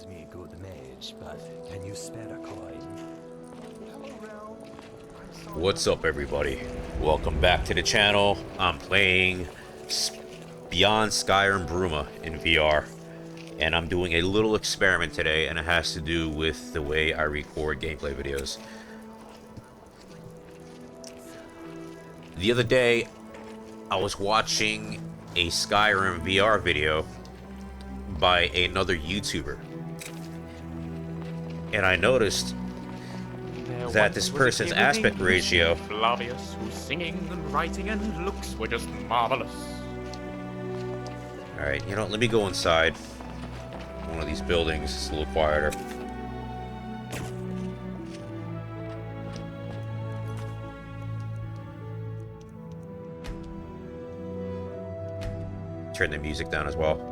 Excuse me, good mage, but can you spare a coin? What's up, everybody? Welcome back to the channel. I'm playing Beyond Skyrim Bruma in VR, and I'm doing a little experiment today, and it has to do with the way I record gameplay videos. The other day, I was watching a Skyrim VR video by another YouTuber, and I noticed that this person's aspect ratio. Flavius, whose singing and writing and looks were just marvelous. Alright, you know, let me go inside one of these buildings. It's a little quieter. Turn the music down as well.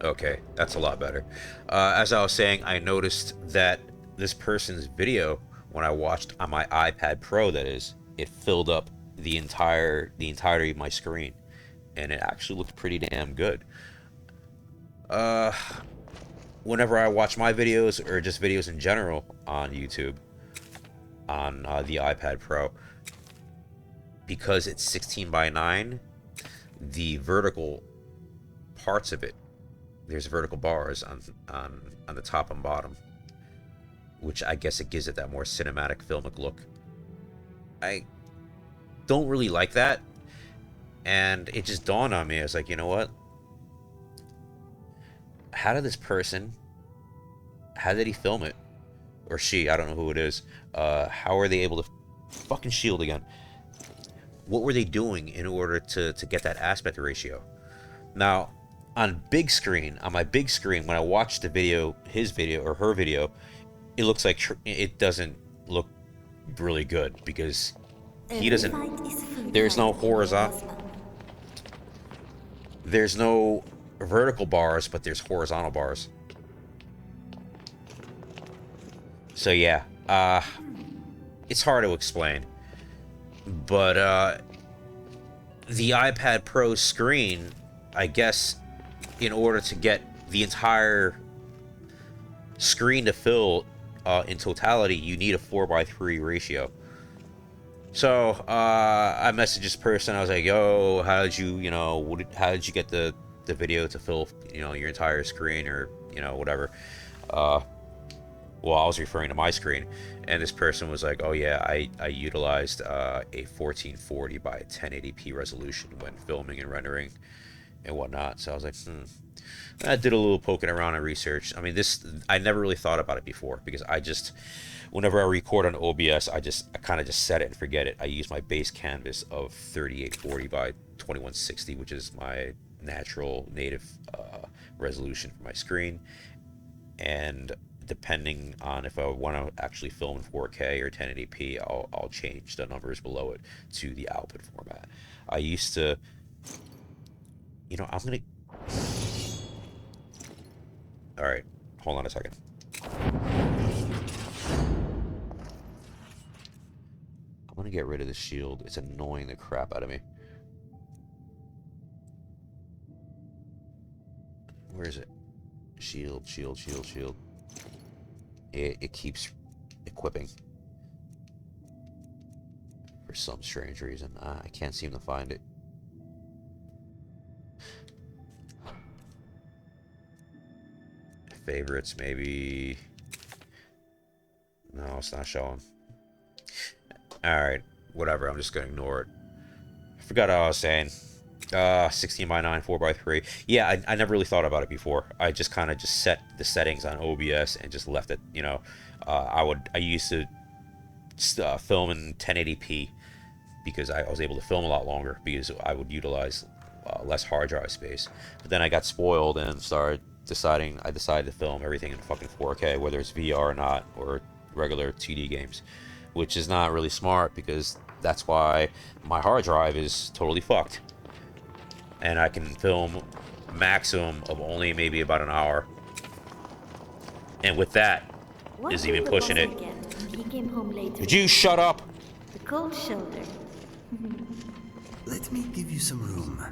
Okay, that's a lot better. As I was saying, I noticed that this person's video, when I watched on my iPad Pro, that is, it filled up the entirety of my screen, and it actually looked pretty damn good. Whenever I watch my videos, or just videos in general on YouTube, on the iPad Pro, because it's 16:9, the vertical parts of it, there's vertical bars on the top and bottom, which I guess it gives it that more cinematic, filmic look. I don't really like that, and it just dawned on me. I was like, you know what? How did he film it? Or she, I don't know who it is. How are they able to fucking shield again? What were they doing in order to get that aspect ratio? Now, on my big screen, when I watched the video, his video or her video, it looks like it doesn't look really good because he doesn't. There's no vertical bars, but there's horizontal bars. So yeah, it's hard to explain, but the iPad Pro screen, I guess, in order to get the entire screen to fill in totality, you need a 4:3 ratio. So I messaged this person. I was like, "Yo, how did you get the video to fill, your entire screen, or whatever?" Well, I was referring to my screen, and this person was like, "Oh yeah, I utilized a 1440 by 1080p resolution when filming and rendering and whatnot." So I was like, I did a little poking around and research. I mean, I never really thought about it before, because whenever I record on OBS, I kind of just set it and forget it. I use my base canvas of 3840 by 2160, which is my natural native resolution for my screen, and depending on if I want to actually film in 4K or 1080p, I'll change the numbers below it to the output format. I used to, I'm gonna. All right, hold on a second. I'm gonna get rid of the shield. It's annoying the crap out of me. Where is it? Shield. It keeps equipping for some strange reason. I can't seem to find it. Favorites, maybe. No, it's not showing. Alright, whatever. I'm just gonna ignore it. I forgot what I was saying. 16:9, 4:3. Yeah, I never really thought about it before. I just kind of set the settings on OBS and just left it. I used to film in 1080p because I was able to film a lot longer, because I would utilize less hard drive space. But then I got spoiled and I decided to film everything in fucking 4K, whether it's VR or not, or regular 2D games, which is not really smart, because that's why my hard drive is totally fucked. And I can film maximum of only maybe about an hour. And with that, is even pushing it. He came home late. Could you shut up? The cold shoulder. Let Let me give you some room.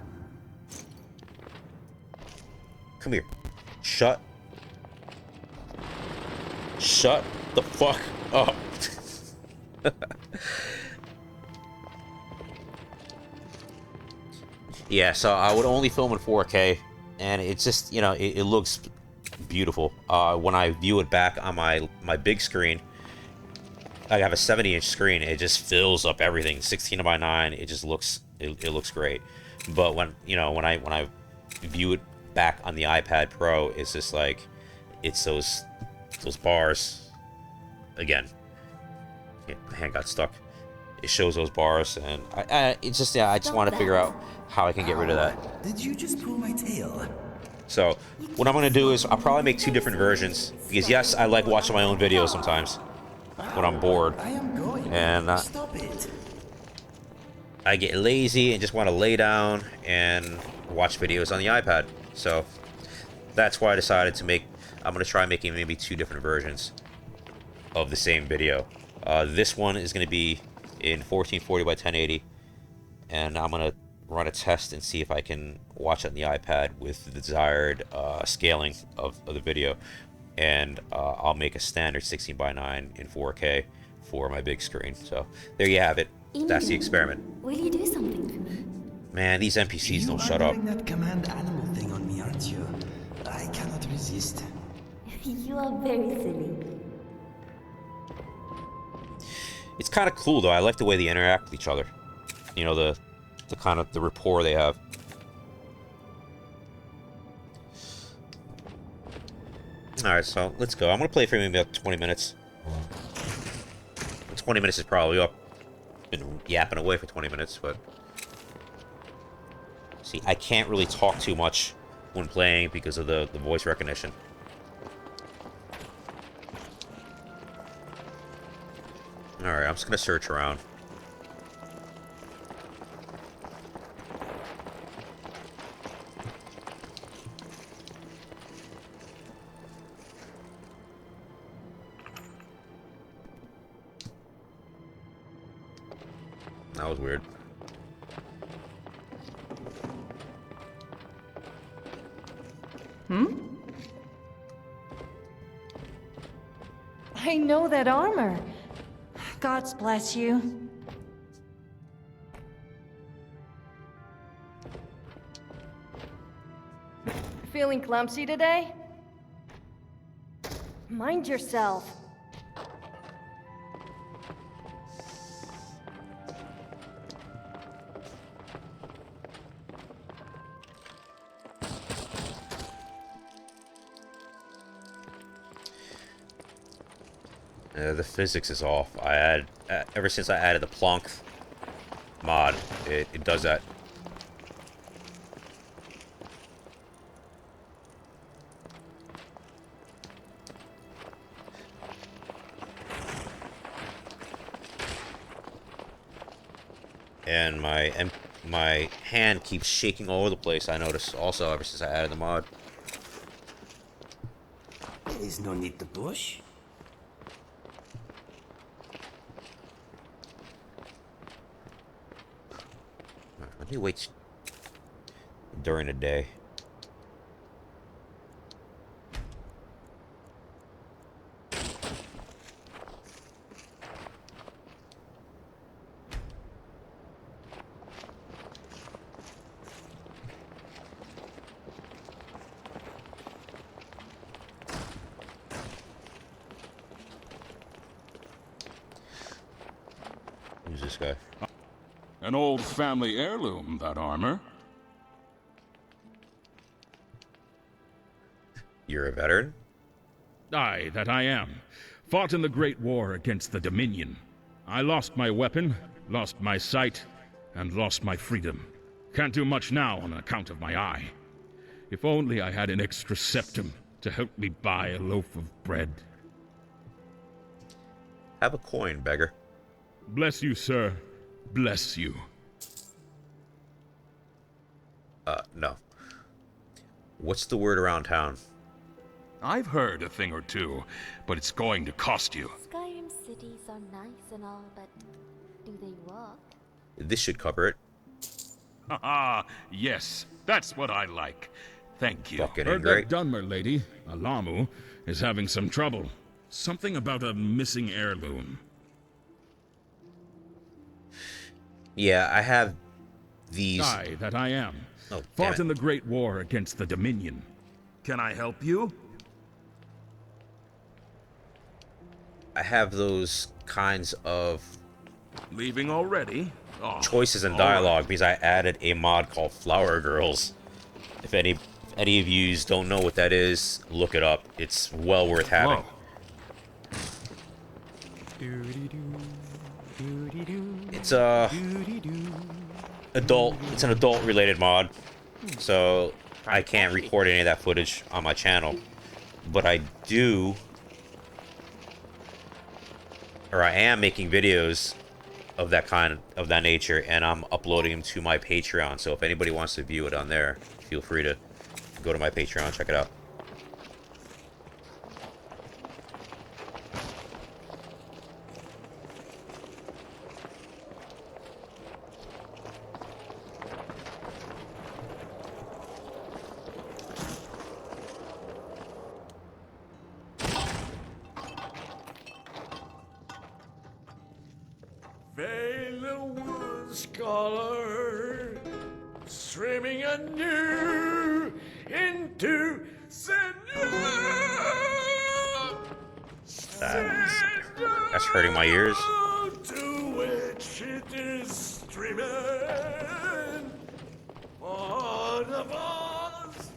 Come here. Shut the fuck up. Yeah, so I would only film in 4K, and it's just, you know, it looks beautiful. When I view it back on my big screen, I have a 70-inch screen. It just fills up everything. 16 by 9. It just looks it looks great. But when I view it back on the iPad Pro, it's just like it's those bars again. Yeah, my hand got stuck. It shows those bars, and it's just, yeah, I just want to figure out how I can get rid of that. Did you just pull my tail? So what I'm gonna do is I'll probably make 2 different versions, because yes, I like watching my own videos sometimes when I'm bored, I am going. and Stop it. I get lazy and just want to lay down and watch videos on the iPad. So that's why I decided to I'm gonna try making maybe 2 different versions of the same video. This one is gonna be in 1440 by 1080, and I'm gonna run a test and see if I can watch it on the iPad with the desired scaling of the video, and I'll make a standard 16 by 9 in 4K for my big screen. So there you have it. That's the experiment. Will you do something for me? Man, these NPCs don't shut up. You are doing that command animal thing on me, aren't you? I cannot resist. You are very silly. It's kind of cool though. I like the way they interact with each other. You know, the kind of the rapport they have. Alright, so let's go. I'm gonna play for maybe about 20 minutes. 20 minutes is probably up. Been yapping away for 20 minutes, but see, I can't really talk too much when playing because of the voice recognition. Alright, I'm just gonna search around. That was weird. I know that armor. Gods bless you. Feeling clumsy today? Mind yourself. The physics is off. Ever since I added the Planck mod, it does that. And my hand keeps shaking all over the place. I noticed also ever since I added the mod. There is no need to push. Let me wait during the day. Who's this guy? An old family heirloom, that armor. You're a veteran? Aye, that I am. Fought in the Great War against the Dominion. I lost my weapon, lost my sight, and lost my freedom. Can't do much now on account of my eye. If only I had an extra septum to help me buy a loaf of bread. Have a coin, beggar. Bless you, sir. Bless you. No. What's the word around town? I've heard a thing or two, but it's going to cost you. Skyrim cities are nice and all, but do they work? This should cover it. Haha, yes, that's what I like. Thank you. Fucking Heard great. that Dunmer lady, Alamu, is having some trouble. Something about a missing heirloom. Yeah, I have these. I, that I am, Oh, damn fought it. in the Great War against the Dominion. Can I help you? I have those kinds of Leaving already? Oh, choices in all dialogue right. because I added a mod called Flower Girls. If any of yous don't know what that is, look it up. It's well worth having. It's it's an adult related mod, so I can't record any of that footage on my channel, but I am making videos of that nature, and I'm uploading them to my Patreon. So if anybody wants to view it on there, feel free to go to my Patreon, check it out. Scholar, streaming anew into That's hurting my ears. to which it is streaming. One of us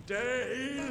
day.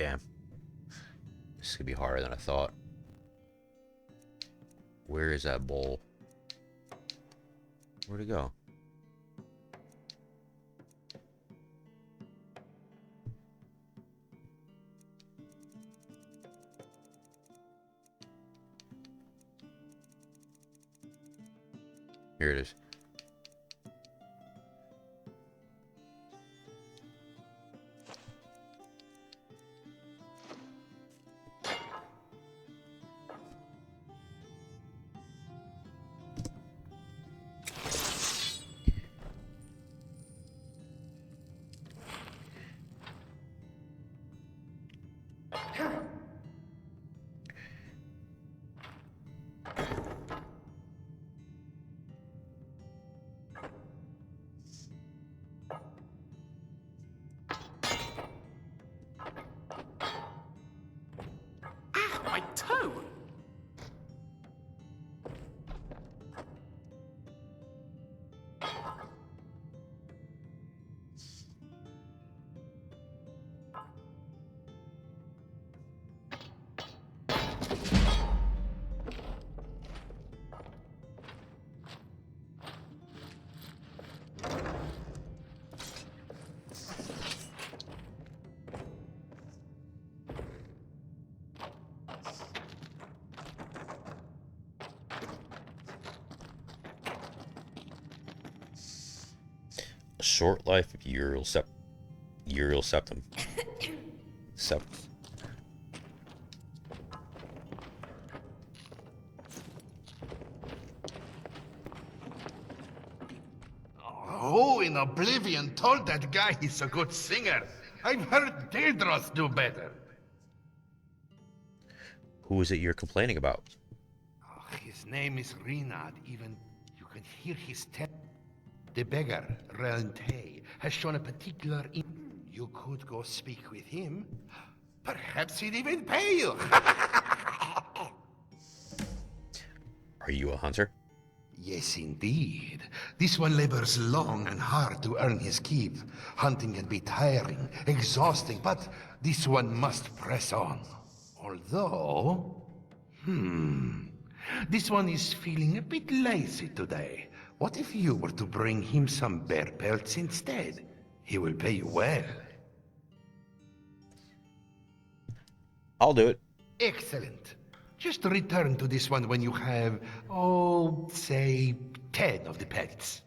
Damn. This could be harder than I thought. Where is that bowl? Where'd it go? Here it is. My toe! A short life of Uriel septum. Who in Oblivion told that guy he's a good singer? I've heard Daedros do better. Who is it you're complaining about? His name is Renard. Even you can hear his step. The beggar, Relante, has shown a particular. You could go speak with him. Perhaps he'd even pay you. Are you a hunter? Yes, indeed. This one labors long and hard to earn his keep. Hunting can be tiring, exhausting, but this one must press on. Although, this one is feeling a bit lazy today. What if you were to bring him some bear pelts instead? He will pay you well. I'll do it. Excellent. Just return to this one when you have, oh, say, 10 of the pelts.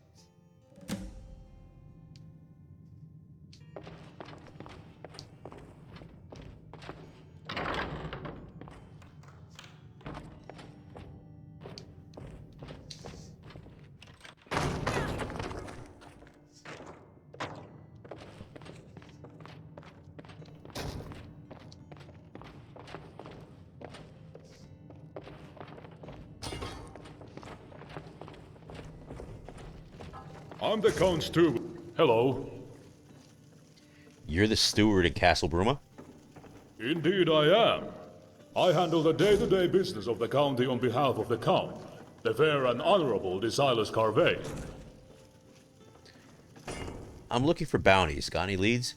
I'm the Count's steward. Hello. You're the steward at Castle Bruma? Indeed I am. I handle the day-to-day business of the county on behalf of the Count, the fair and honorable Desilas Carvey. I'm looking for bounties. Got any leads?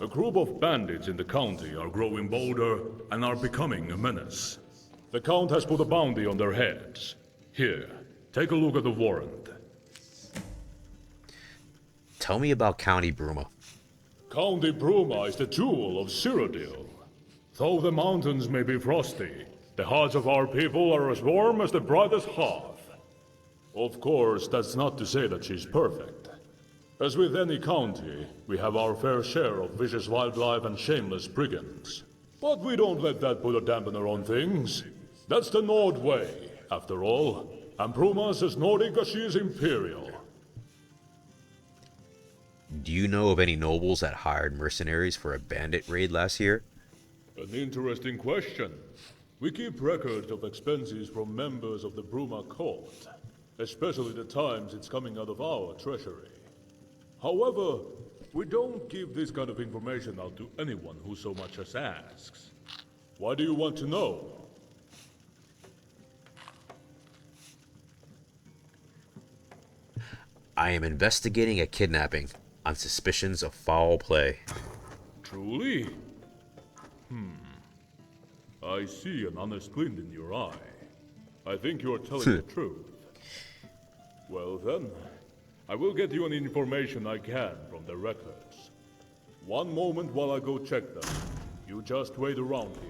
A group of bandits in the county are growing bolder and are becoming a menace. The Count has put a bounty on their heads. Here, take a look at the warrant. Tell me about County Bruma. County Bruma is the jewel of Cyrodiil. Though the mountains may be frosty, the hearts of our people are as warm as the brightest hearth. Of course, that's not to say that she's perfect. As with any county, we have our fair share of vicious wildlife and shameless brigands. But we don't let that put a dampener on things. That's the Nord way, after all. And Bruma's as Nordic as she is imperial. Do you know of any nobles that hired mercenaries for a bandit raid last year? An interesting question. We keep records of expenses from members of the Bruma court, especially the times it's coming out of our treasury. However, we don't give this kind of information out to anyone who so much as asks. Why do you want to know? I am investigating a kidnapping on suspicions of foul play. Truly? I see an honest glint in your eye. I think you are telling the truth. Well then, I will get you any information I can from the records. One moment while I go check them. You just wait around here.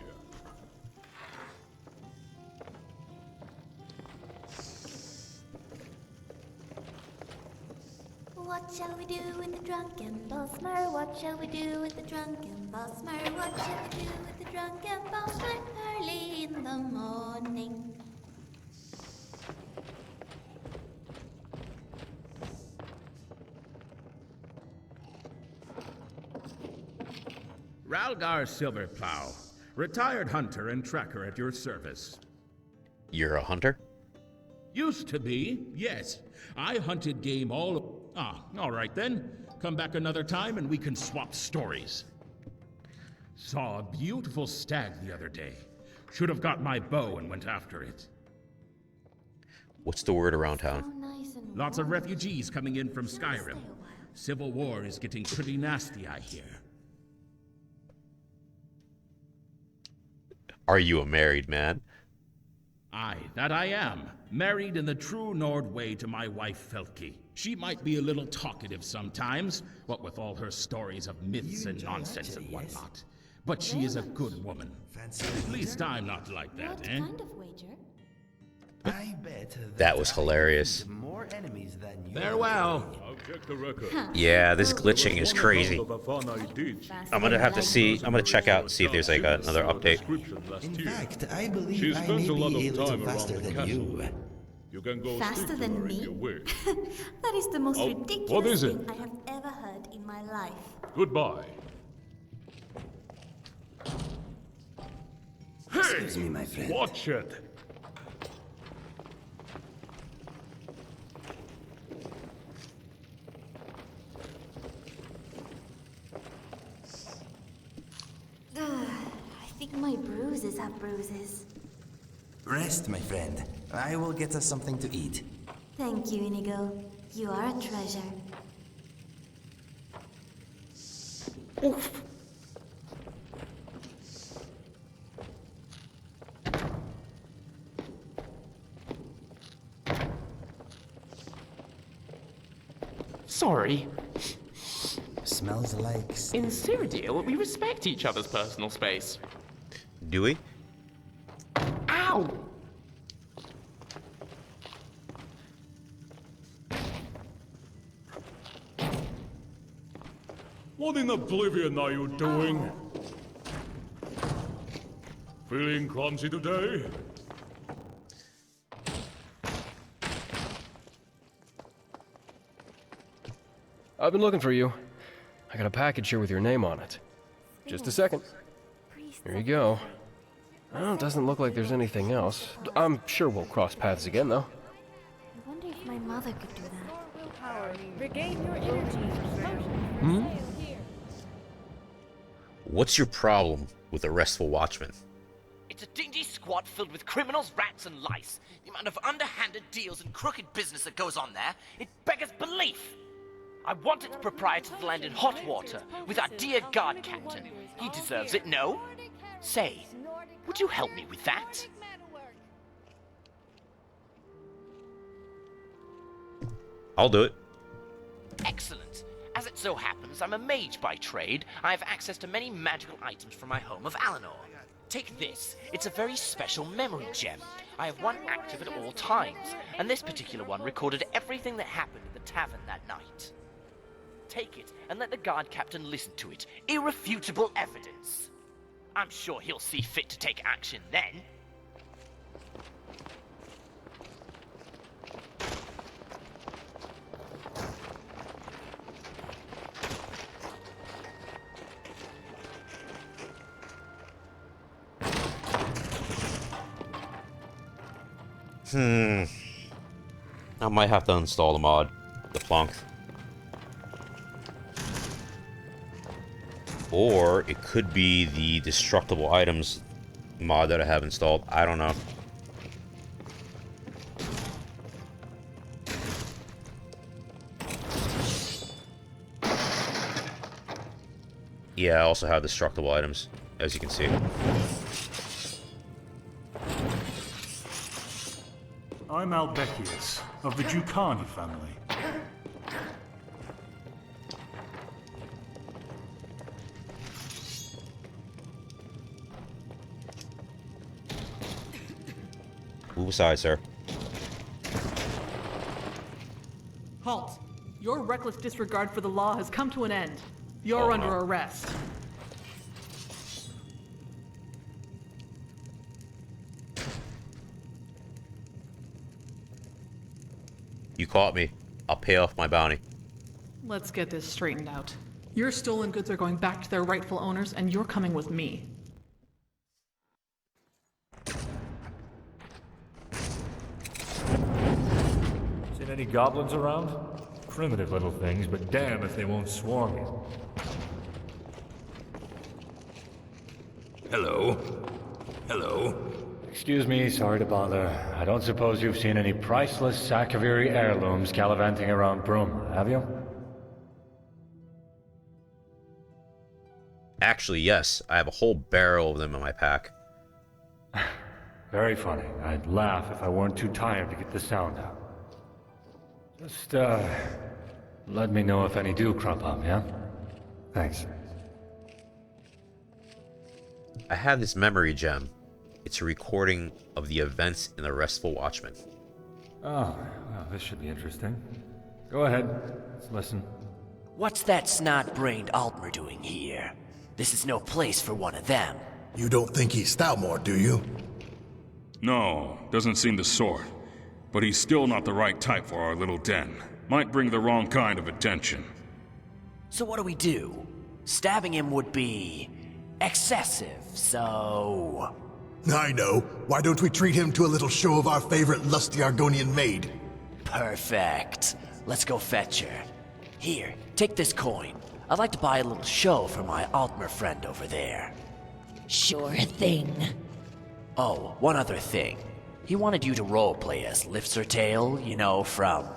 What shall we do with the drunken Bosmer? What shall we do with the drunken Bosmer? What shall we do with the drunken Bosmer early in the morning? Ralgar Silverplow, retired hunter and tracker at your service. You're a hunter? Used to be, yes. I hunted game all right then. Come back another time and we can swap stories. Saw a beautiful stag the other day. Should have got my bow and went after it. What's the word around So town? nice and Lots of warm. refugees coming in from Skyrim. Stay a while. Civil war is getting pretty nasty, I hear. Are you a married man? Aye, that I am. Married in the true Nord way to my wife Felke. She might be a little talkative sometimes, what with all her stories of myths and nonsense and whatnot. But she is a good woman. At least I'm not like that, What eh? kind of wager? I bet That was I hilarious. have more enemies than you. Farewell. I'll check the record. Yeah, this glitching is crazy. I'm gonna have to see. I'm gonna check out and see if there's like another update. In fact, I believe She I may spends a lot be a of little time around faster the than castle. you. You can go Faster speak to than her if me? you wish. That is the most Oh, ridiculous what is it? thing I have ever heard in my life. Goodbye. Excuse me, my friend. Watch it. My bruises have bruises. Rest, my friend. I will get us something to eat. Thank you, Inigo. You are a treasure. Sorry. Smells like... In Cyrodiil, we respect each other's personal space. Do we? Ow! What in oblivion are you doing? Feeling clumsy today? I've been looking for you. I got a package here with your name on it. Just a second. Here you go. Well, it doesn't look like there's anything else. I'm sure we'll cross paths again, though. I wonder if my mother could do that. Regain your energy. What's your problem with a restful watchman? It's a dingy squad filled with criminals, rats, and lice. The amount of underhanded deals and crooked business that goes on there, it beggars belief. I want its proprietor to land in hot water with our dear guard captain. He deserves it, no? Say, would you help me with that? I'll do it. Excellent. As it so happens, I'm a mage by trade. I have access to many magical items from my home of Alinor. Take this. It's a very special memory gem. I have one active at all times, and this particular one recorded everything that happened at the tavern that night. Take it, and let the guard captain listen to it. Irrefutable evidence. I'm sure he'll see fit to take action then. I might have to install the mod, the Planck. Or it could be the destructible items mod that I have installed. I don't know. Yeah, I also have destructible items, as you can see. I'm Albecius, of the Ducani family. Move aside, sir. Halt! Your reckless disregard for the law has come to an end. You're under arrest. You caught me. I'll pay off my bounty. Let's get this straightened out. Your stolen goods are going back to their rightful owners, and you're coming with me. Seen any goblins around? Primitive little things, but damn if they won't swarm you. Hello? Hello? Excuse me, sorry to bother. I don't suppose you've seen any priceless Sakaviri heirlooms gallivanting around Bruma, have you? Actually, yes. I have a whole barrel of them in my pack. Very funny. I'd laugh if I weren't too tired to get the sound out. Just, let me know if any do crop up, yeah? Thanks. I have this memory gem. It's a recording of the events in the Restful Watchman. Oh, well, this should be interesting. Go ahead. Let's listen. What's that snot-brained Altmer doing here? This is no place for one of them. You don't think he's Stoutmore, do you? No, doesn't seem the sort. But he's still not the right type for our little den. Might bring the wrong kind of attention. So what do we do? Stabbing him would be excessive, so... I know. Why don't we treat him to a little show of our favorite lusty Argonian maid? Perfect. Let's go fetch her. Here, take this coin. I'd like to buy a little show for my Altmer friend over there. Sure thing. Oh, one other thing. He wanted you to roleplay as Liftsertail, you know, from...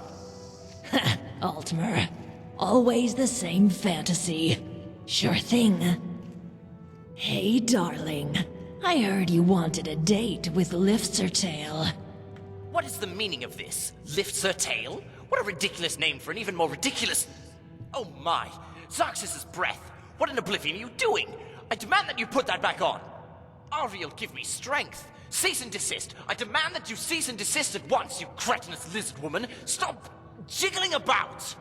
Altmer, always the same fantasy. Sure thing. Hey, darling. I heard you wanted a date with Liftsertail. What is the meaning of this? Liftsertail? What a ridiculous name for an even more ridiculous... Oh my! Zarxus's breath! What in oblivion are you doing? I demand that you put that back on! Ariel, give me strength! Cease and desist! I demand that you cease and desist at once, you cretinous lizard woman! Stop jiggling about!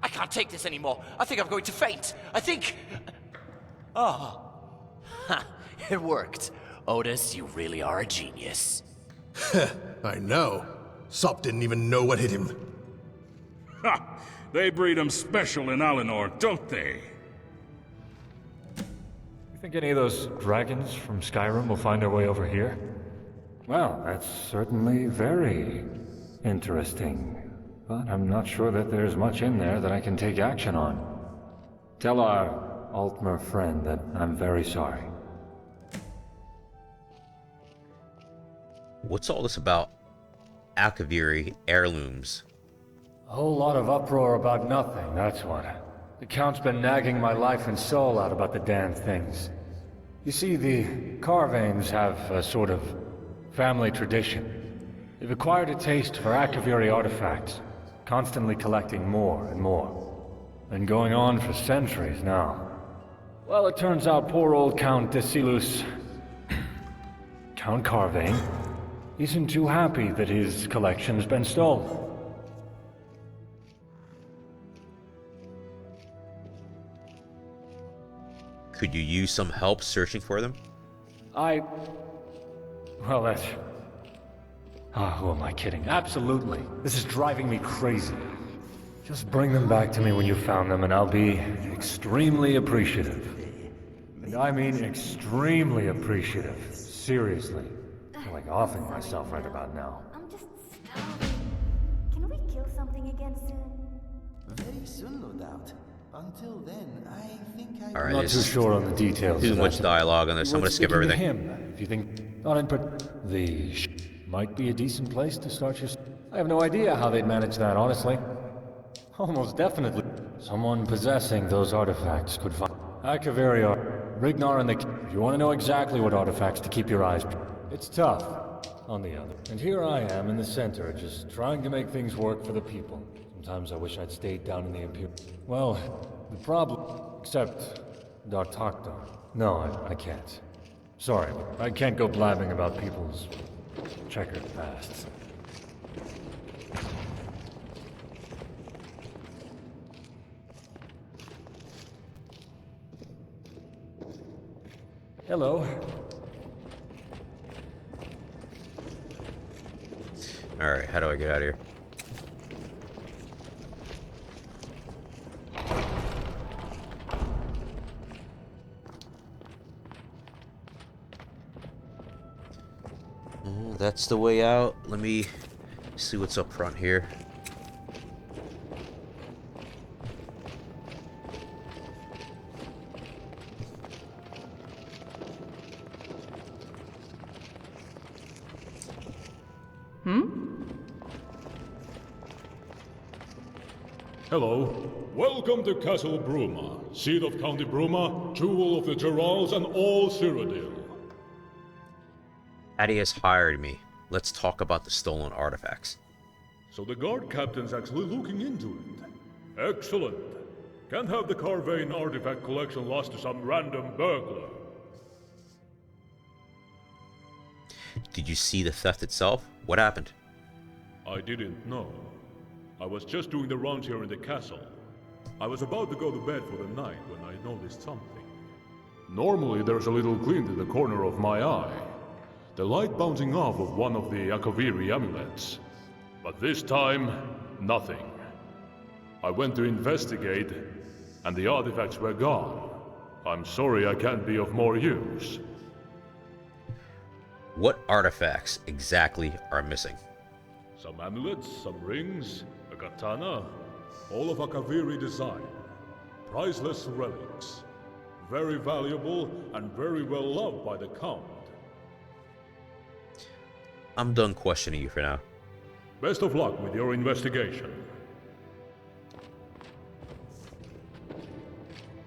I can't take this anymore. I think I'm going to faint. I think... Oh. Ha! It worked. Otis, you really are a genius. I know. Sop didn't even know what hit him. Ha! They breed 'em special in Alinor, don't they? You think any of those dragons from Skyrim will find their way over here? Well, that's certainly very interesting. But I'm not sure that there's much in there that I can take action on. Tell our Altmer friend that I'm very sorry. What's all this about Akaviri heirlooms? A whole lot of uproar about nothing, that's what. The Count's been nagging my life and soul out about the damn things. You see, the Carvanes have a sort of family tradition. They've acquired a taste for Akaviri artifacts, constantly collecting more and more. Been going on for centuries now. Well, it turns out poor old Count Desilus, Count Carvane, isn't too happy that his collection's been stolen. Could you use some help searching for them? Well, that's... who am I kidding? Absolutely. This is driving me crazy. Just bring them back to me when you found them and I'll be extremely appreciative. And I mean extremely appreciative. Seriously. I feel like offing myself right about now. I'm just starving. Can we kill something again soon? Very soon, no doubt. Until then, I think I... Alright, Not too sure on the details. Too much dialogue on this. I'm gonna skip everything. Him, if you think not in the might be a decent place to start your... I have no idea how they'd manage that, honestly. Almost definitely. Someone possessing those artifacts could find... Akaviri, Rignar and the... If you want to know exactly what artifacts to keep your eyes... It's tough, on the other. And here I am in the center, just trying to make things work for the people. Sometimes I wish I'd stayed down in the Imperial... Well, the problem... Except... Dartaktar. No, I can't. Sorry, but I can't go blabbing about people's... checkered pasts. Hello. Alright, how do I get out of here? Oh, that's the way out. Let me see what's up front here. Hello. Welcome to Castle Bruma, seat of County Bruma, jewel of the Geralds and all Cyrodiil. Addy has hired me. Let's talk about the stolen artifacts. So the guard captain's actually looking into it. Excellent. Can't have the Carvane artifact collection lost to some random burglar. Did you see the theft itself? What happened? I didn't know. I was just doing the rounds here in the castle. I was about to go to bed for the night when I noticed something. Normally there's a little glint in the corner of my eye. The light bouncing off of one of the Akaviri amulets. But this time, nothing. I went to investigate, and the artifacts were gone. I'm sorry I can't be of more use. What artifacts exactly are missing? Some amulets, some rings, a katana, all of Akaviri design. Priceless relics. very valuable and very well loved by the Count. I'm done questioning you for now. Best of luck with your investigation.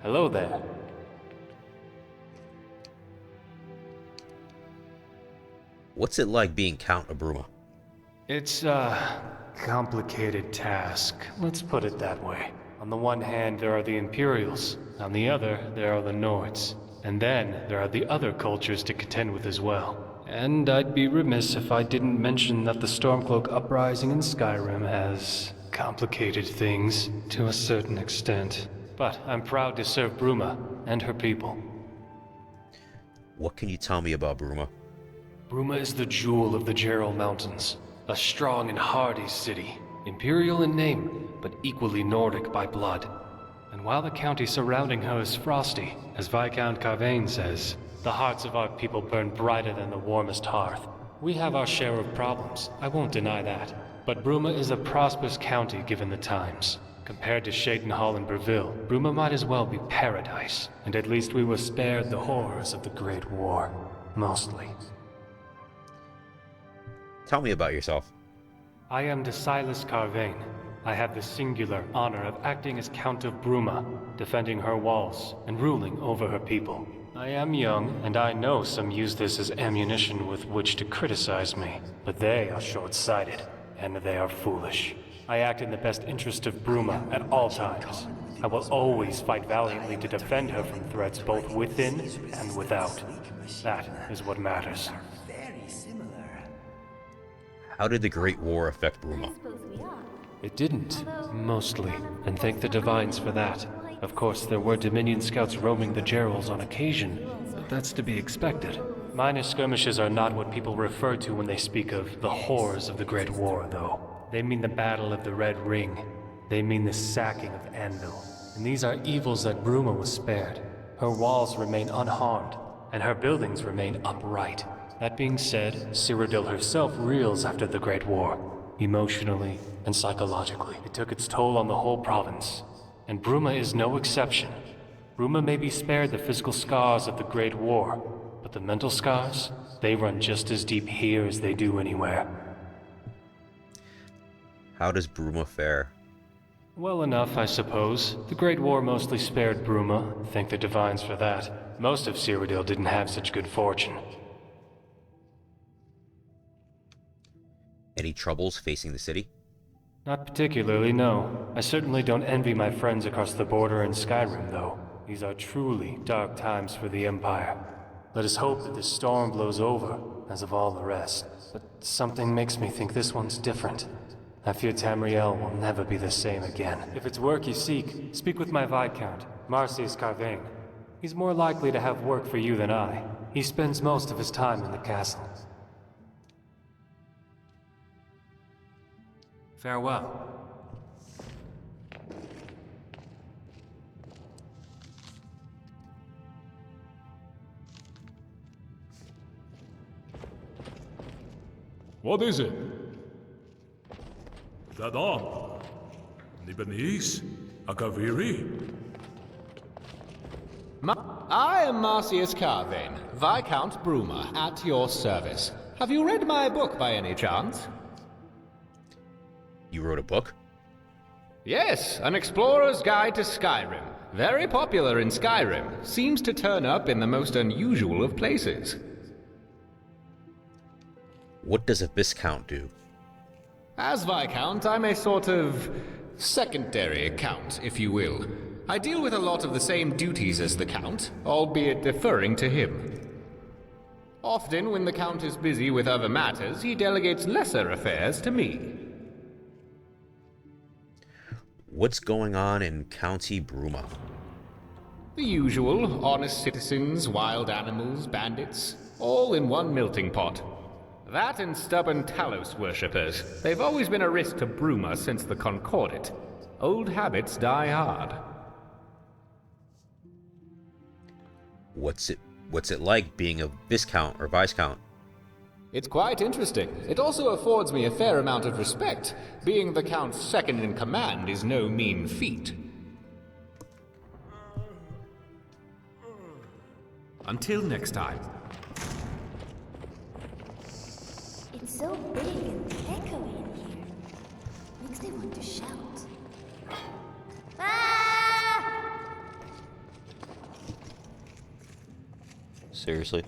Hello there. What's it like being Count of Bruma? It's a complicated task. Let's put it that way. On the one hand, there are the Imperials. On the other, there are the Nords. And then, there are the other cultures to contend with as well. And I'd be remiss if I didn't mention that the Stormcloak uprising in Skyrim has complicated things to a certain extent. But I'm proud to serve Bruma and her people. What can you tell me about Bruma? Bruma is the jewel of the Gerald Mountains. A strong and hardy city. Imperial in name, but equally Nordic by blood. And while the county surrounding her is frosty, as Viscount Carvain says, the hearts of our people burn brighter than the warmest hearth. We have our share of problems, I won't deny that. But Bruma is a prosperous county given the times. Compared to Shadenhall and Breville, Bruma might as well be paradise. And at least we were spared the horrors of the Great War. Mostly. Tell me about yourself. I am Silas Carvain. I have the singular honor of acting as Count of Bruma, defending her walls and ruling over her people. I am young, and I know some use this as ammunition with which to criticize me. But they are short-sighted, and they are foolish. I act in the best interest of Bruma at all times. I will always fight valiantly to defend her from threats both within and without. That is what matters. How did the Great War affect Bruma? It didn't, mostly, and thank the Divines for that. Of course, there were Dominion scouts roaming the Gerals on occasion, but that's to be expected. Minor skirmishes are not what people refer to when they speak of the horrors of the Great War, though. They mean the Battle of the Red Ring. They mean the sacking of Anvil. And these are evils that Bruma was spared. Her walls remain unharmed, and her buildings remain upright. That being said, Cyrodiil herself reels after the Great War, emotionally and psychologically. It took its toll on the whole province, and Bruma is no exception. Bruma may be spared the physical scars of the Great War, but the mental scars, they run just as deep here as they do anywhere. How does Bruma fare? Well enough, I suppose. The Great War mostly spared Bruma, thank the Divines for that. Most of Cyrodiil didn't have such good fortune. Any troubles facing the city? Not particularly, no. I certainly don't envy my friends across the border in Skyrim, though. These are truly dark times for the Empire. Let us hope that this storm blows over, as of all the rest. But something makes me think this one's different. I fear Tamriel will never be the same again. If it's work you seek, speak with my Viscount, Marcius Carvain. He's more likely to have work for you than I. He spends most of his time in the castle. Farewell. What is it? Is that on? Nibanese? Akaviri? I am Marcius Carvain, Viscount Bruma, at your service. Have you read my book by any chance? You wrote a book? Yes, An Explorer's Guide to Skyrim. Very popular in Skyrim. Seems to turn up in the most unusual of places. What does a Viscount do? As Viscount, I'm a sort of secondary count, if you will. I deal with a lot of the same duties as the Count, albeit deferring to him. Often, when the Count is busy with other matters, he delegates lesser affairs to me. What's going on in County Bruma? The usual, honest citizens, wild animals, bandits, all in one melting pot. That and stubborn Talos worshippers. They've always been a risk to Bruma since the Concordat. Old habits die hard. What's it like being a Viscount or Viscount? It's quite interesting. It also affords me a fair amount of respect. Being the Count's second in command is no mean feat. Until next time. It's so big and echoey in here. Makes me want to shout. Ah! Seriously?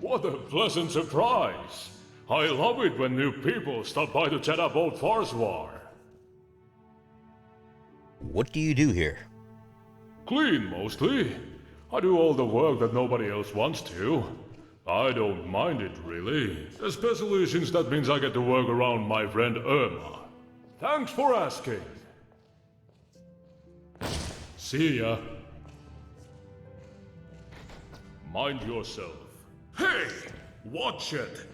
What a pleasant surprise! I love it when new people stop by to chat about Farce War. What do you do here? Clean, mostly. I do all the work that nobody else wants to. I don't mind it, really. Especially since that means I get to work around my friend Irma. Thanks for asking. See ya. Mind yourself. Hey! Watch it!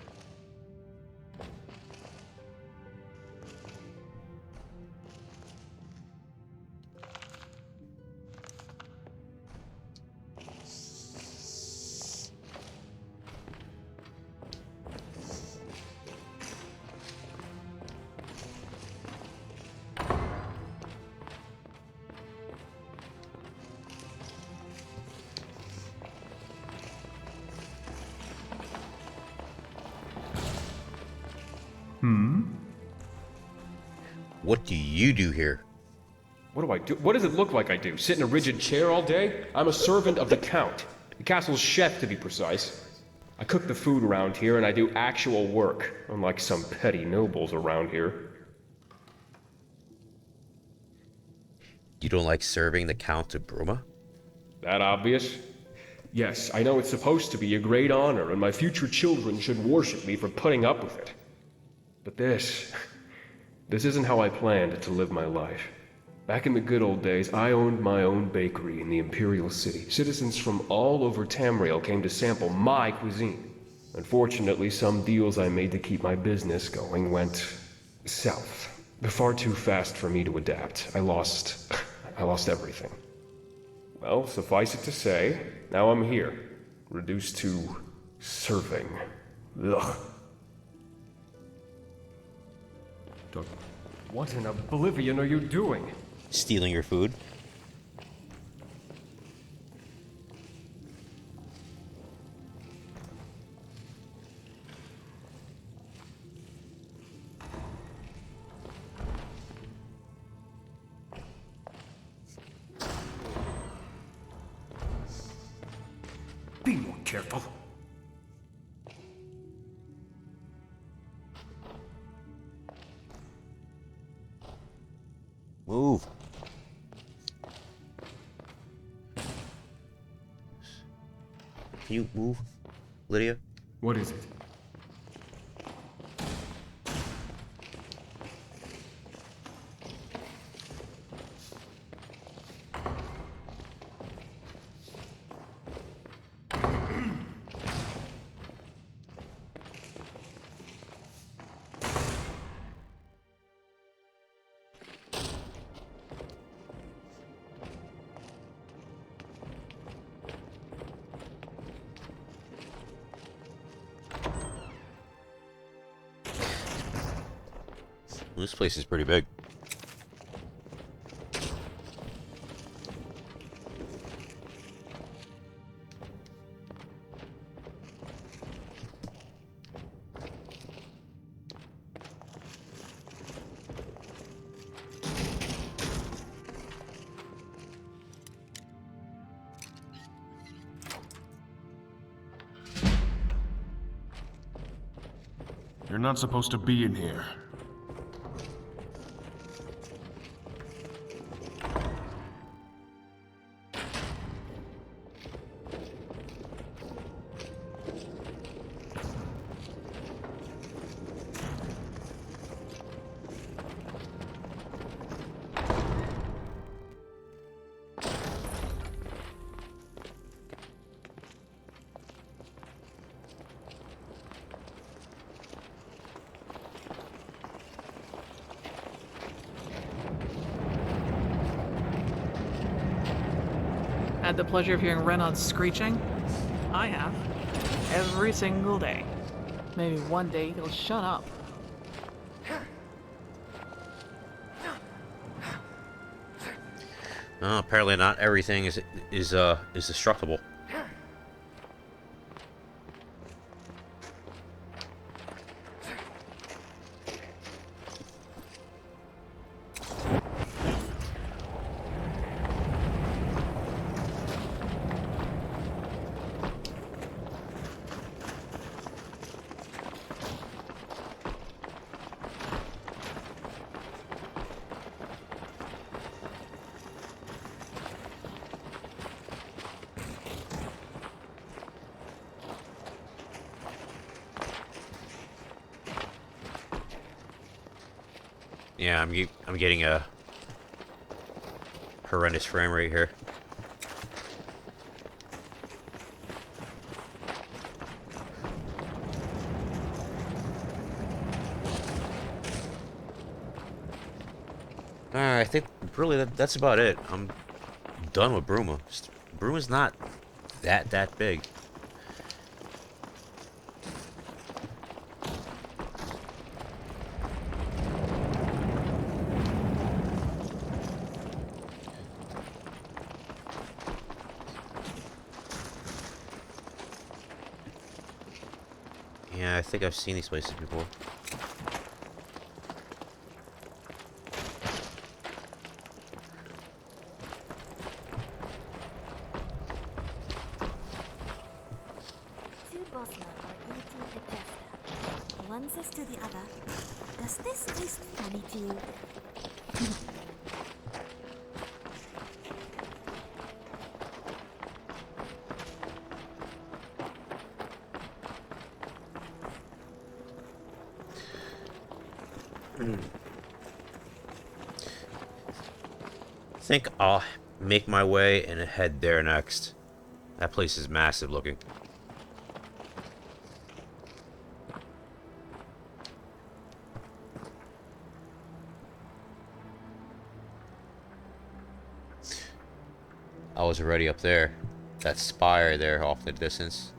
What do you do here? What do I do? What does it look like I do? Sit in a rigid chair all day? I'm a servant of the Count. The castle's chef, to be precise. I cook the food around here, and I do actual work, unlike some petty nobles around here. You don't like serving the Count of Bruma? That obvious? Yes, I know it's supposed to be a great honor, and my future children should worship me for putting up with it. But this isn't how I planned to live my life. Back in the good old days, I owned my own bakery in the Imperial City. Citizens from all over Tamriel came to sample my cuisine. Unfortunately, some deals I made to keep my business going went south. Far too fast for me to adapt. I lost everything. Well, suffice it to say, now I'm here, reduced to serving. Ugh. What in oblivion are you doing? Stealing your food? Be more careful. Move. Can you move, Lydia? What is it? This place is pretty big. You're not supposed to be in here. Had the pleasure of hearing Renan screeching? I have. Every single day. Maybe one day he'll shut up. Apparently not everything is destructible. Yeah, I'm getting a horrendous frame rate here. I think really that's about it. I'm done with Bruma. Bruma's not that big. Yeah, I think I've seen these places before. Two bossmen are eating a jester. One says to the other, "Does this taste funny to you?" I think I'll make my way and head there next. That place is massive looking. I was already up there. That spire there off in the distance.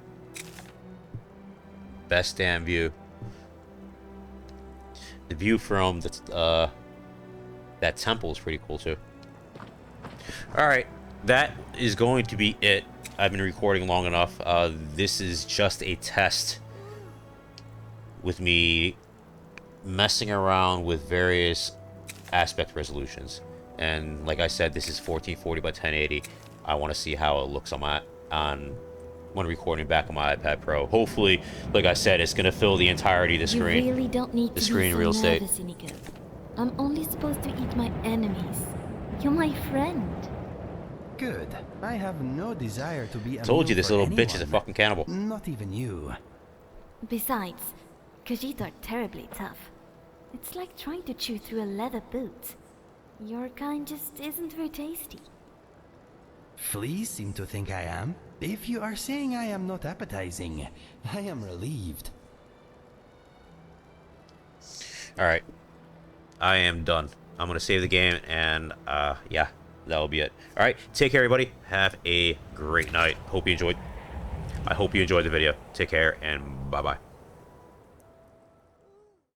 Best damn view. The view from that temple is pretty cool too. Alright, that is going to be it. I've been recording long enough. This is just a test with me messing around with various aspect resolutions. And like I said, this is 1440 by 1080. I want to see how it looks when recording back on my iPad Pro. Hopefully, like I said, it's going to fill the entirety of the screen. You really don't need the to screen be so real estate. nervous, Inigo. I'm only supposed to eat my enemies. You're my friend. Good. I have no desire to be a Told you meal this for little bitch is a anyone. fucking cannibal. Not even you. Besides, Khajiit are terribly tough. It's like trying to chew through a leather boot. Your kind just isn't very tasty. Fleas seem to think I am. If you are saying I am not appetizing, I am relieved. Alright. I am done. I'm going to save the game, and, yeah, that'll be it. Alright, take care, everybody. Have a great night. Hope you enjoyed. I hope you enjoyed the video. Take care, and bye-bye.